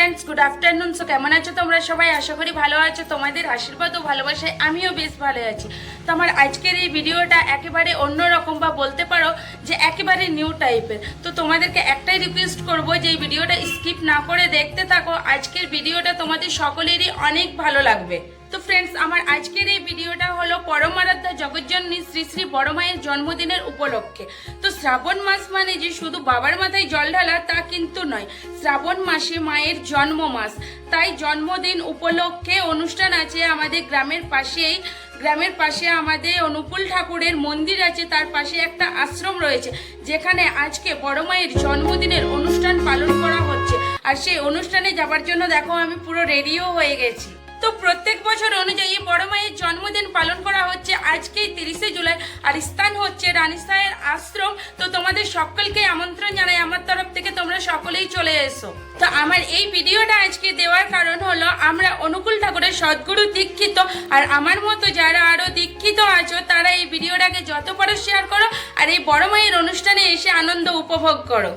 Friends good afternoon. सो केमन आछो तोमरा सबाई? आशा करी भालो आछो। तोमादेर आशीर्वाद और भालोबासाय आमिও बेश भालो आछि। तो आमार आजकेर এই ভিডিওটা একেবারে অন্যরকম বা বলতে পারো যে একেবারে নিউ টাইপের। তো তোমাদেরকে একটাই রিকোয়েস্ট করব যে এই ভিডিওটা স্কিপ না করে দেখতে থাকো। আজকের ভিডিওটা তোমাদের সকলেরই অনেক ভালো লাগবে। তো फ्रेंड्स আমার আজকের এই ভিডিওটা হলো পরমারাধ্যা জগজ্জননী শ্রী শ্রী বড় মায়ের জন্মদিনের উপলক্ষে। তো শ্রাবণ মাস মানে যে শুধু বাবার মাথায় জল ঢালা তা কিন্তু নয়, শ্রাবণ মাসে মায়ের জন্ম মাস, তাই জন্মদিন উপলক্ষে অনুষ্ঠান আছে আমাদের গ্রামের পাশে আমাদের অনুকূল ঠাকুরের মন্দির আছে, তার পাশে একটা আশ্রম রয়েছে যেখানে আজকে বড় মায়ের জন্মদিনের অনুষ্ঠান পালন করা হচ্ছে। আর সেই অনুষ্ঠানে যাবার জন্য দেখো আমি পুরো রেডিও হয়ে গেছি। তো প্রত্যেক বছর অনুযায়ী বড় মায়ের জন্মদিন পালন করা হচ্ছে আজকেই 30শে জুলাই, আর স্থান হচ্ছে রানীসাহের আশ্রম। তো তোমাদের সকলকে আমন্ত্রণ জানাই আমার তরফ থেকে, তোমরা সকলেই চলে এসো। তো আমার এই ভিডিওটা আজকে দেওয়ার কারণ হলো আমরা অনুকূল ঠাকুরের সদ্গুরু দীক্ষিত, আর আমার মতো যারা আরো দীক্ষিত আছো তারা এই ভিডিওটাকে যত পারো শেয়ার করো আর এই বড় মায়ের অনুষ্ঠানে এসে আনন্দ উপভোগ করো।